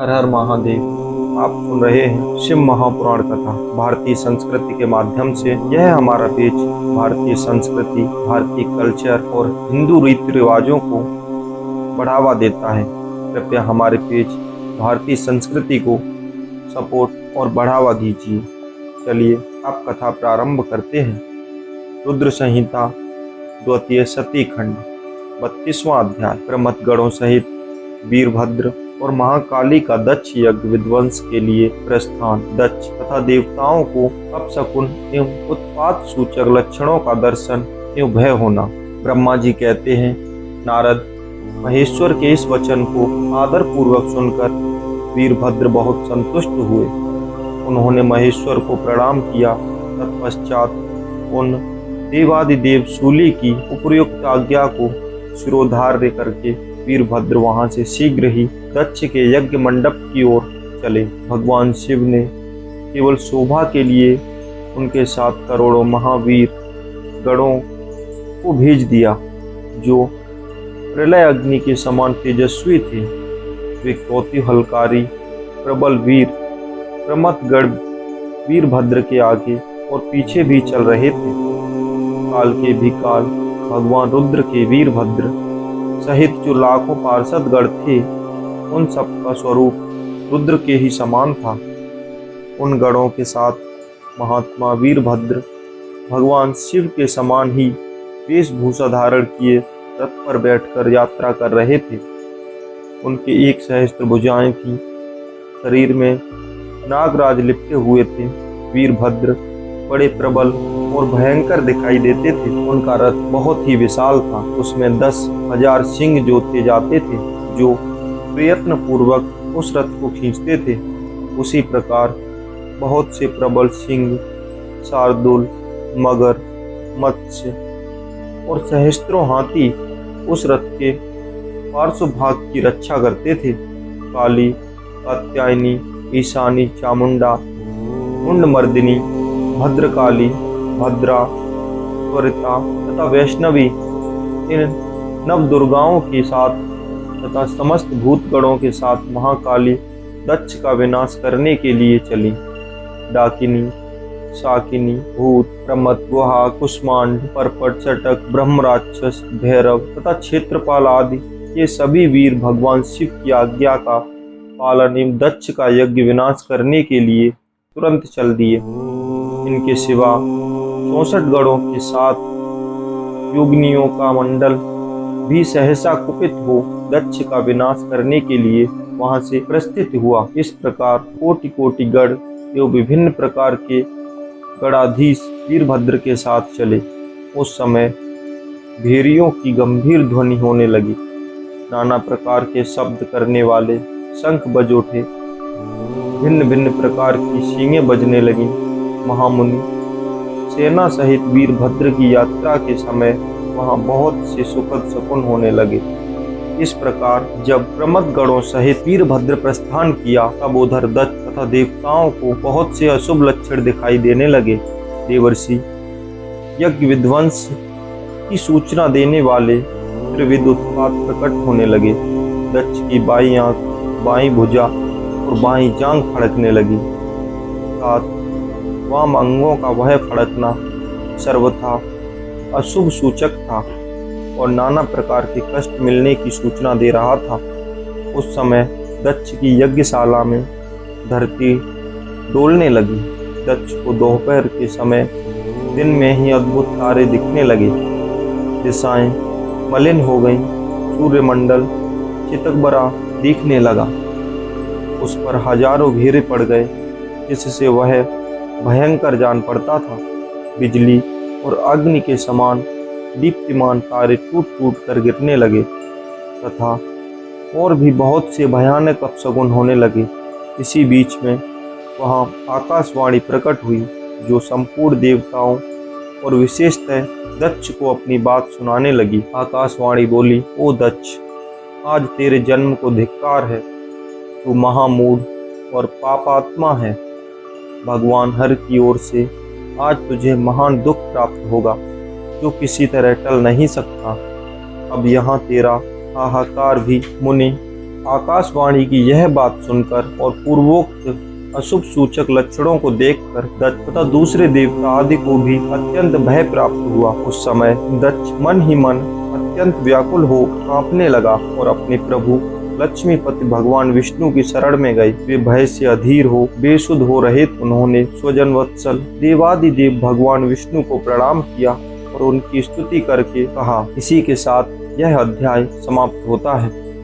हर हर महादेव। आप सुन रहे हैं शिव महापुराण कथा भारतीय संस्कृति के माध्यम से। यह हमारा पेज भारतीय संस्कृति, भारतीय कल्चर और हिंदू रीति रिवाजों को बढ़ावा देता है। कृपया हमारे पेज भारतीय संस्कृति को सपोर्ट और बढ़ावा दीजिए। चलिए आप कथा प्रारंभ करते हैं। रुद्र संहिता द्वितीय सती खंड 32वां अध्याय। प्रमथगणों सहित वीरभद्र और महाकाली का दक्ष यज्ञ विध्वंस के लिए प्रस्थान। दक्ष तथा देवताओं को अपशकुन एवं उत्पात सूचक लक्षणों का दर्शन एवं भय होना। ब्रह्मा जी कहते हैं, नारद महेश्वर के इस वचन को आदर पूर्वक सुनकर वीरभद्र बहुत संतुष्ट हुए। उन्होंने महेश्वर को प्रणाम किया। तत्पश्चात उन देवादिदेव शूली की उपयुक्त आज्ञा को शिरोधार्य करके वीरभद्र वहां से शीघ्र ही दक्ष के यज्ञ मंडप की ओर चले। भगवान शिव ने केवल शोभा के लिए उनके साथ करोड़ों महावीर गणों को भेज दिया, जो प्रलय अग्नि के समान तेजस्वी थे। वे कौतूहलकारी प्रबल वीर प्रमथगण वीरभद्र के आगे और पीछे भी चल रहे थे। काल के भी काल भगवान रुद्र के वीरभद्र सहित जो लाखों पार्षद गण थे, उन सब का स्वरूप रुद्र के ही समान था। उन गणों के साथ महात्मा वीरभद्र भगवान शिव के समान ही वेशभूषा धारण किए रथ पर बैठकर यात्रा कर रहे थे। उनके 1 सहस्त्र भुजाएं थीं। शरीर में नागराज लिपटे हुए थे। वीरभद्र बड़े प्रबल और भयंकर दिखाई देते थे। उनका रथ बहुत ही विशाल था। उसमें 10,000 सिंह जोते जाते थे, जो प्रयत्न पूर्वक उस रथ को खींचते थे। उसी प्रकार बहुत से प्रबल सिंह, शार्दूल, मगर, मत्स्य और सहस्त्रों हाथी उस रथ के पार्श्व भाग की रक्षा करते थे। काली, कात्यायनी, ईशानी, चामुंडा, मुंडमर्दिनी, भद्रकाली, भद्रा, त्वरिता तथा वैष्णवी इन नवदुर्गाओं के साथ तथा समस्त भूतगणों के साथ महाकाली दक्ष का विनाश करने के लिए चली। डाकिनी, शाकिनी, भूत, प्रमथ, गुहा, कुष्मांड, परपट, चटक, ब्रह्मराक्षस, भैरव तथा क्षेत्रपाल आदि ये सभी वीर भगवान शिव की आज्ञा का पालन एवं दक्ष का यज्ञ विनाश करने के लिए तुरंत चल दिए। इनके सिवा 64 गणों के साथ योगिनियों का मंडल भी सहसा कुपित हो दक्ष का विनाश करने के लिए वहां से प्रस्थित हुआ। इस प्रकार कोटि कोटि गण एवं विभिन्न प्रकार के गणाधीश वीरभद्र के साथ चले। उस समय भेरियों की गंभीर ध्वनि होने लगी। नाना प्रकार के शब्द करने वाले शंख बज उठे। भिन्न भिन्न प्रकार की सींगें बजने लगी। महामुनि सेना सहित वीरभद्र की यात्रा के समय वहां बहुत से सुखद शकुन होने लगे। इस प्रकार जब प्रमथगणों सहित वीरभद्र प्रस्थान किया, तब उधर दत्त तथा देवताओं को बहुत से अशुभ लक्षण दिखाई देने लगे। देवर्षि यज्ञ विध्वंस की सूचना देने वाले त्रिविध उत्पात प्रकट होने लगे। दक्ष की बाईं आंख, बाईं भुजा और बाईं जांघ फड़कने लगी। साथ वाम अंगों का वह फड़कना सर्वथा अशुभ सूचक था और नाना प्रकार के कष्ट मिलने की सूचना दे रहा था। उस समय दक्ष की यज्ञशाला में धरती डोलने लगी। दक्ष को दोपहर के समय दिन में ही अद्भुत तारे दिखने लगे। दिशाएं मलिन हो गईं। सूर्यमंडल चितकबरा दिखने लगा। उस पर हजारों घेरे पड़ गए, जिससे वह भयंकर जान पड़ता था। बिजली और अग्नि के समान दीप्तिमान तारे टूट टूट कर गिरने लगे तथा और भी बहुत से भयानक अपशगुन होने लगे। इसी बीच में वहां आकाशवाणी प्रकट हुई, जो संपूर्ण देवताओं और विशेषतः दक्ष को अपनी बात सुनाने लगी। आकाशवाणी बोली, ओ दक्ष, आज तेरे जन्म को धिक्कार है। तू महामूढ़ और पापात्मा है। भगवान हर की ओर से आज तुझे महान दुख प्राप्त होगा, जो किसी तरह टल नहीं सकता। अब यहाँ तेरा हाहाकार भी मुनि आकाशवाणी की यह बात सुनकर और पूर्वोक्त अशुभ सूचक लक्षणों को देखकर दक्ष तथा दूसरे देवता आदि को भी अत्यंत भय प्राप्त हुआ। उस समय दक्ष मन ही मन अत्यंत व्याकुल हो कांपने लगा और अपने प्रभु लक्ष्मीपति भगवान विष्णु की शरण में गए। वे भय से अधीर हो बेसुध हो रहे थे। उन्होंने स्वजन वत्सल देवादिदेव भगवान विष्णु को प्रणाम किया और उनकी स्तुति करके कहा। इसी के साथ यह अध्याय समाप्त होता है।